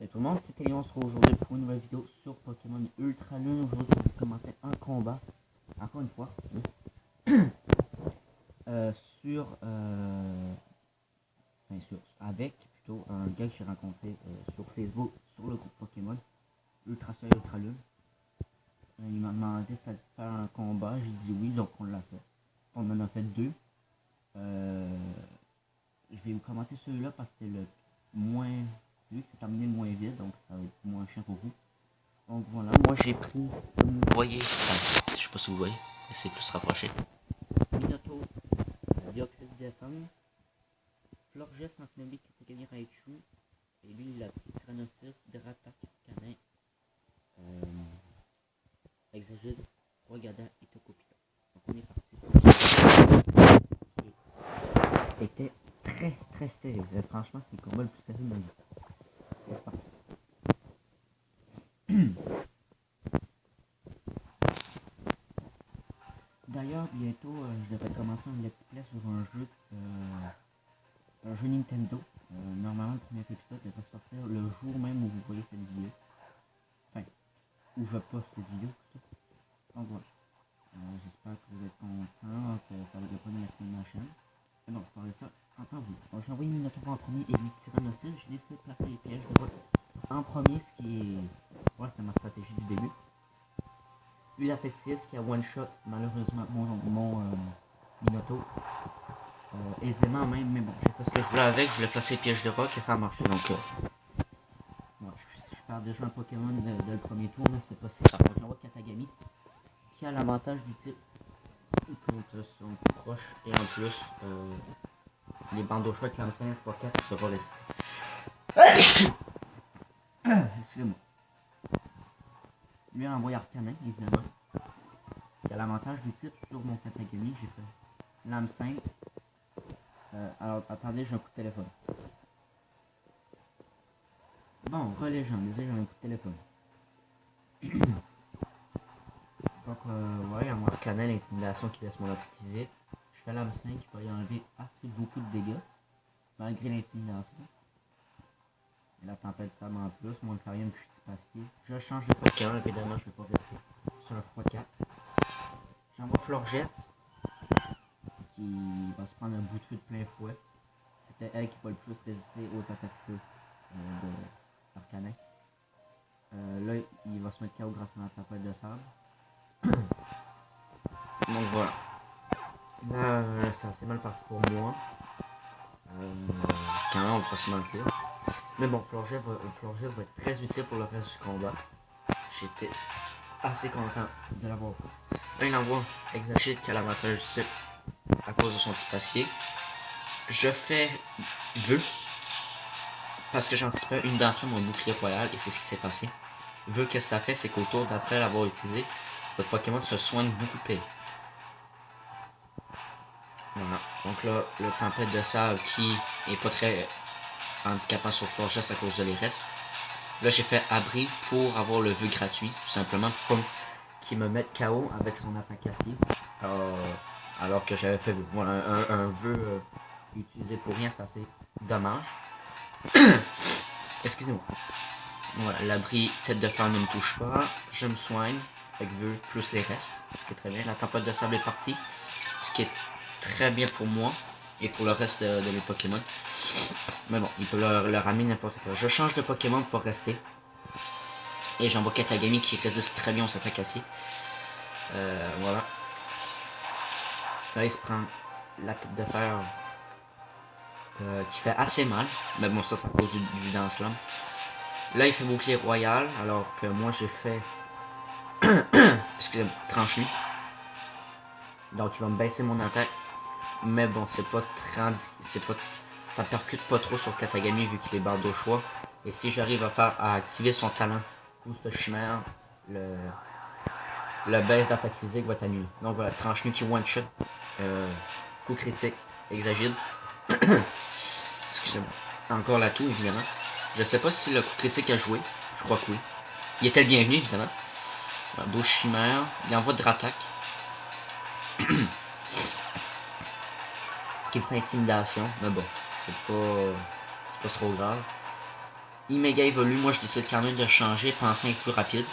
Salut tout le monde, c'est Léon, on se retrouve aujourd'hui pour une nouvelle vidéo sur Pokémon Ultra Lune. Aujourd'hui, je vais commenter un combat, encore une fois, sur, avec plutôt un gars que j'ai rencontré sur Facebook, sur le groupe Pokémon Ultra Soleil Ultra Lune. Il m'a demandé ça de faire un combat, j'ai dit oui, donc on l'a fait. On en a fait deux. Je vais vous commenter celui-là parce que c'était le moins... Celui qui s'est terminé le moins vite, donc ça va être moins chiant pour vous. Donc voilà, moi j'ai pris, comme vous voyez, je sais pas si vous voyez, mais c'est plus rapproché. Minotaur, Dioxys Défense, Florges, Antinomique, catégorie Raichu, et lui il a pris Tyrannosaurus, Dratak, Canin, Exagide, Rogada et Tokopita. Donc on est parti. Il était très serré, franchement c'est le combat le plus serré de ma vie. C'est parti. D'ailleurs, bientôt, je devrais commencer un let's play sur un jeu Nintendo. Normalement, le premier épisode devrait sortir le jour même où vous voyez cette vidéo. Enfin, où je poste cette vidéo plutôt. Donc voilà. J'espère que vous êtes contents, que ça va être le premier de ma chaîne. Mais bon, je parlais ça en temps voulu. Donc j'ai envoyé Minotaur en premier et 8 Tyrannosaurus. J'ai décidé de placer les pièges de vote en premier, ce qui est... Ouais, c'était ma stratégie du début. Lui, il a fait 6 qui a one shot malheureusement mon Minotaur aisément même, mais bon, j'ai fait ce que je voulais avec, je voulais placer piège de roc et ça a marché. Donc ouais, je perds déjà un Pokémon de le premier tour, mais c'est pas si grave. Donc j'envoie Katagami qui a l'avantage du type contre son petit proche et en plus les bandes au choix avec la 5 x4 sera laissé. Excusez-moi. Lui envoie Arcanin, évidemment. Il a l'avantage du type sur mon Katagami, j'ai fait lame 5. Alors, attendez, j'ai un coup de téléphone. Bon, relégende, désolé, j'ai un coup de téléphone. Donc, ouais, il y a un Arcanin, l'intimidation qui laisse mon attaque physique. Je fais lame 5 qui va y enlever assez beaucoup de dégâts, malgré l'intimidation. Et la tempête de sable en plus, mon Inferium que je suis passé. Je change de Pokémon, évidemment, je ne vais pas rester sur le x4. J'envoie Florges, qui va se prendre un bout de feu de plein fouet. C'était elle qui va le plus résister aux attaques feu de Arcanin. Là, il va se mettre KO grâce à la tempête de sable. Donc voilà. Là, c'est assez mal parti pour moi. Quand même, on va pas se mentir. Mais bon, Florges va être très utile pour le reste du combat. J'étais assez content de l'avoir fait. Là, il envoie Exagide qui a l'avantage du type à cause de son petit papier. Je fais vœu parce que j'anticipais une danse mon bouclier royal et c'est ce qui s'est passé. Vœu, qu'est-ce que ça fait, c'est qu'au tour d'après l'avoir utilisé, votre Pokémon se soigne beaucoup de paix. Voilà. Donc là, le tempête de sable qui est pas très handicapant sur Florges à cause de les restes. Là, j'ai fait abri pour avoir le vœu gratuit, tout simplement pour qu'il me mette KO avec son attaque acier. Alors que j'avais fait voilà, un vœu utilisé pour rien, ça c'est dommage. Excusez-moi. Voilà, l'abri tête de fer ne me touche pas. Je me soigne avec vœu plus les restes. Ce qui est très bien. La tempête de sable est partie. Ce qui est très bien pour moi et pour le reste de mes Pokémon. Mais bon, il peut le ramener n'importe quoi. Je change de Pokémon pour rester. Et j'envoie Katagami qui résiste très bien aux attaques acier. Voilà. Là, il se prend la tête de fer qui fait assez mal. Mais bon, ça cause du dance-lame. Là, il fait bouclier royal. Alors que moi, j'ai fait... Excusez-moi, tranche-lui. Donc, il va me baisser mon attaque. Mais bon, c'est pas... Ça percute pas trop sur Katagami vu qu'il est barre de choix. Et si j'arrive à activer son talent Boost Chimère, le baisse d'attaque physique va être annulé. Donc voilà, tranche-nu qui one shot. Coup critique, Exagide. Excusez-moi. Encore la toux évidemment. Je sais pas si le coup critique a joué. Je crois que oui. Il était le bienvenu évidemment. Boost Chimère. Il envoie Dratak. Qui fait intimidation. Mais bon, c'est pas trop grave. il méga évolue. Moi, je décide quand même de changer, pensant être plus rapide.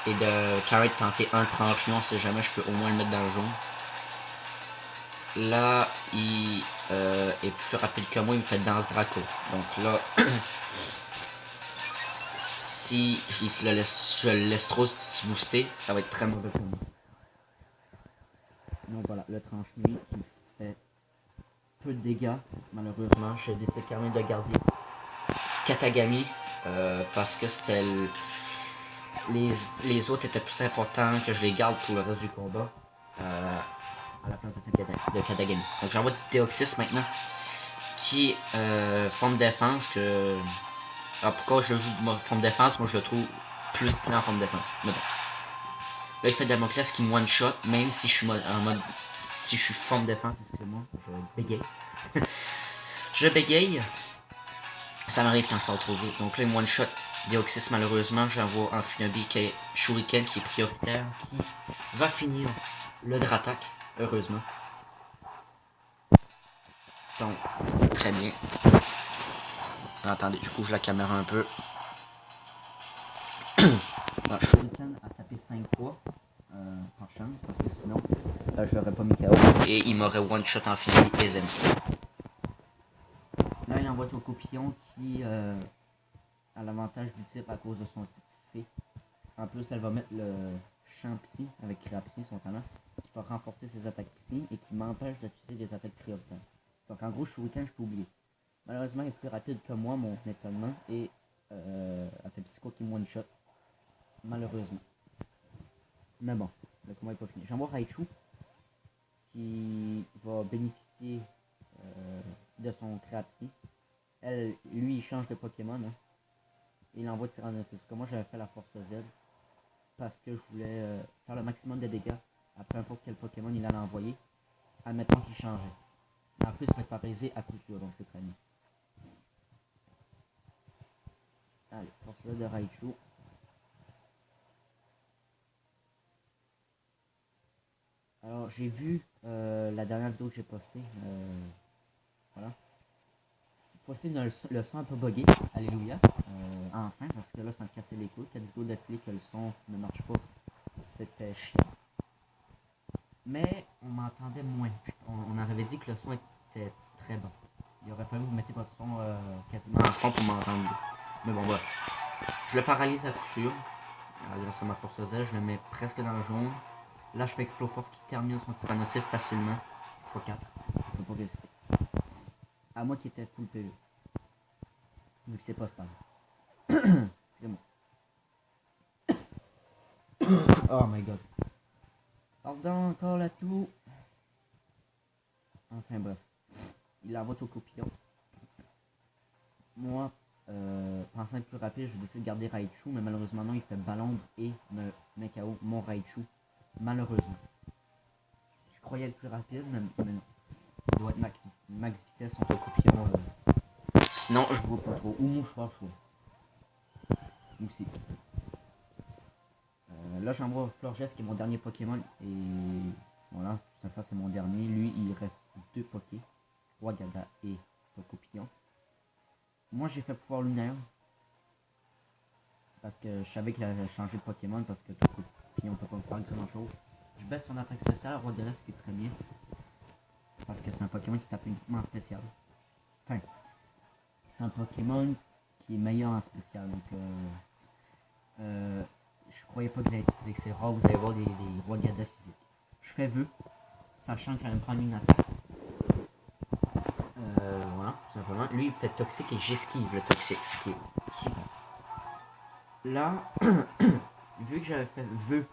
Et de quand même tenter un tranchement, si jamais je peux au moins le mettre dans le jaune. Là, il est plus rapide que moi, il me fait Danse Draco. Donc là, si je le laisse trop se booster, ça va être très mauvais pour moi. Donc voilà, le tranche-nuit qui fait peu de dégâts, malheureusement. Je décide quand même de garder Katagami parce que c'était les autres étaient plus importants que je les garde pour le reste du combat. À la place de Katagami. Donc j'envoie Deoxys maintenant qui forme défense que. Alors pourquoi je joue forme défense, moi je le trouve plus stylé en forme défense. Mais bon. Là il fait Damoclès qui me one shot, même si je suis en mode. Si je suis forme défense, excusez-moi, je bégaye. Je bégaye. Ça m'arrive quand je parle trop vite. Donc là il me one shot Deoxys malheureusement, j'envoie Amphinobi qui est Shuriken qui est prioritaire, qui va finir le Dratak, heureusement. Donc, très bien. Attendez, je bouge la caméra un peu. Alors, Shuriken a tapé 5 fois, par chance, parce que sinon, je l'aurais pas mis KO. Et il m'aurait one-shot en fini aisément. Là, il envoie Tokopillon qui a l'avantage du tir à cause de son type fée. En plus, elle va mettre le champ psy avec Créapsy, son talent, qui va renforcer ses attaques psy et qui m'empêche d'utiliser des attaques prioritaires. Donc en gros, Shuriken, je peux oublier. Malheureusement, il est plus rapide que moi, mon étonnement, et a fait Psycho qui me one-shot. Malheureusement. Mais bon, le combat est pas fini. J'envoie Raichu, qui va bénéficier de son Créapsy. Lui, il change de Pokémon. Hein. Il envoie Tyrannosaurus. Parce que moi, j'avais fait la Force Z. Parce que je voulais faire le maximum de dégâts à peu importe quel Pokémon il allait envoyer. Admettons qu'il changeait. En plus, il va être paralysé à coup sûr, donc c'est très bien. Allez, Force Z de Raichu. Alors, j'ai vu la dernière vidéo que j'ai postée. Voilà. C'est possible le son un peu buggé. Alléluia. Enfin, parce que là, ça me cassait les couilles. 4 vidéos d'affilée que le son ne marche pas. C'était chiant. Mais on m'entendait moins. On avait dit que le son était très bon. Il aurait fallu que vous mettez votre son quasiment à fond pour m'entendre. Mais bon, voilà. Je le paralyse à coup sûr. Grâce à ma force Z, je le mets presque dans le jaune. Là, je fais Exploforce qui termine son Tyrannosaurus facilement. x4. Je peux pas résister. À moi qui était full PV. Vu que c'est pas stable. Excusez-moi. Oh my god. Pardon encore là tout. Enfin bref. Il envoie au copillon. Moi, pensant être plus rapide, je décide de garder Raichu, mais malheureusement non, il fait Ballonde et me met KO mon Raichu. Malheureusement. Je croyais être plus rapide, mais non. Il doit être max vitesse en copillon. Sinon, je vois pas trop. Ou mouchoir chaud. Aussi. Là, j'envoie Florges qui est mon dernier Pokémon. Et voilà, ça c'est mon dernier. Lui, il reste 2 Poké. Wagada et Tokopillon. Moi, j'ai fait pouvoir lunaire. Parce que je savais qu'il allait changer de Pokémon. Parce que Tokopillon peut pas me faire grand chose. Je baisse son attaque spéciale. Rodriguez qui est très bien. Parce que c'est un Pokémon qui tape uniquement en spécial. Enfin, c'est un Pokémon qui est meilleur en spécial. Donc, je croyais pas que vous allez utiliser que c'est rare. Vous allez voir des Wagada physiques. Je fais vœu. Sachant qu'il va me prendre une attaque. Voilà, tout simplement. Lui, il fait toxique et j'esquive le toxique, ce qui est super. Là, vu que j'avais fait vœu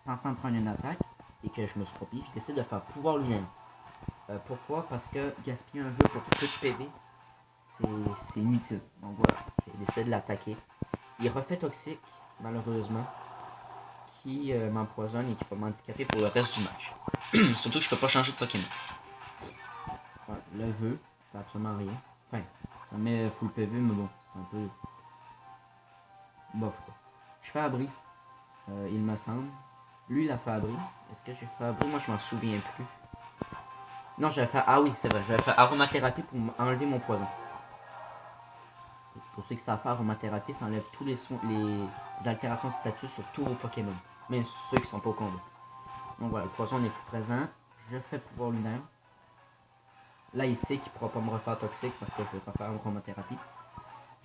pensant prendre une attaque et que je me suis copié, je décide de faire pouvoir lui-même. Pourquoi? Parce que gaspiller un vœu pour tout PV, c'est inutile. Donc voilà, j'ai décidé de l'attaquer. Il refait toxique, malheureusement, qui m'empoisonne et qui peut m'handicaper pour le reste du match. Surtout que je peux pas changer de Pokémon. Voilà, le vœu, ça absolument rien. Enfin, ça met full PV, mais bon, c'est un peu bof quoi. Je fais abri, il me semble. Lui, il a fait abri. Est-ce que j'ai fait abri? Moi, je m'en souviens plus. Non, j'avais fait... Ah oui, c'est vrai. J'avais fait aromathérapie pour enlever mon poison. Pour ceux qui savent faire aromathérapie, ça enlève tous les altérations de statut sur tous vos Pokémon. Même ceux qui sont pas au combat. Donc voilà, le poison n'est plus présent. Je fais pouvoir lunaire. Là, il sait qu'il ne pourra pas me refaire toxique parce que je ne vais pas faire aromathérapie.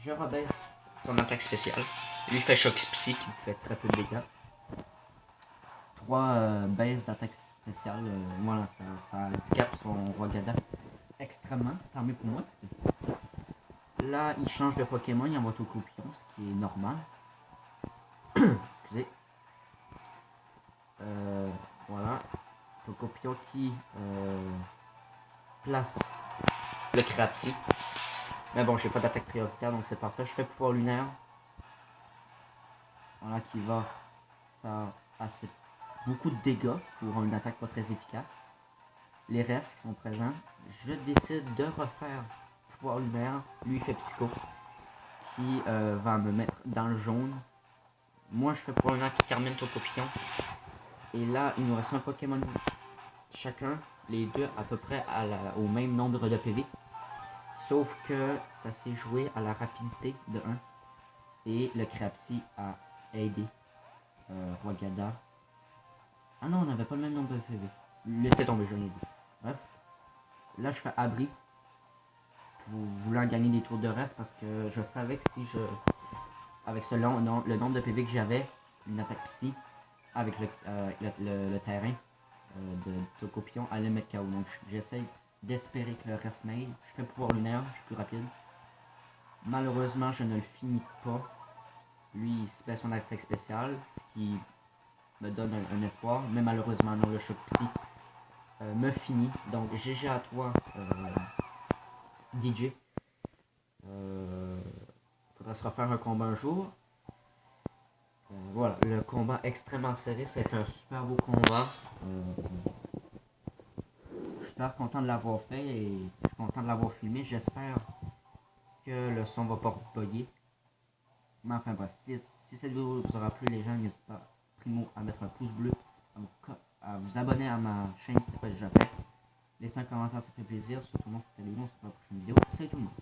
Je rebaisse son attaque spéciale. Lui fait choc psy qui me fait très peu de dégâts. 3 baisses d'attaque spéciale. Voilà, ça handicape son Rogada extrêmement. Tant mieux pour moi. Là, il change de Pokémon, il envoie Tokopion, ce qui est normal. Excusez. Voilà. Tokopion qui place le Crapsy. Mais bon, j'ai pas d'attaque prioritaire, donc c'est parfait. Je fais pouvoir lunaire. Voilà, qui va faire assez beaucoup de dégâts pour une attaque pas très efficace. Les restes qui sont présents, je décide de refaire pouvoir lunaire. Lui il fait psycho, qui va me mettre dans le jaune. Moi je fais pouvoir lunaire qui termine Tokopion. Et là il nous reste un Pokémon chacun, les deux à peu près au même nombre de PV. Sauf que ça s'est joué à la rapidité de 1. Et le Crapsy a aidé Rogada. Ah non, on n'avait pas le même nombre de PV. Laissez tomber, je rien dit. Bref. Là, je fais abri. Voulant gagner des tours de reste parce que je savais que si je... Avec le nombre de PV que j'avais, une attaque psy, avec le terrain de Tokopion allait mettre KO. Donc j'essaie d'espérer que le reste m'aide. Je fais pouvoir lunaire, je suis plus rapide. Malheureusement, je ne le finis pas. Lui, il se fait son attaque spéciale, ce qui me donne un espoir. Mais malheureusement, non, le choc psy me finit. Donc GG à toi, DJ. Faudra se refaire un combat un jour. Voilà, le combat extrêmement serré, c'est un super beau combat. Je suis super content de l'avoir fait et je suis content de l'avoir filmé. J'espère que le son va pas bugger. Mais enfin bref, si cette vidéo vous aura plu, les gens, n'hésitez pas, primo, à mettre un pouce bleu, à vous abonner à ma chaîne si ce n'est pas déjà fait. Laissez un commentaire, ça fait plaisir. Surtout, c'était les bons, c'est pour la prochaine vidéo. Salut tout le monde.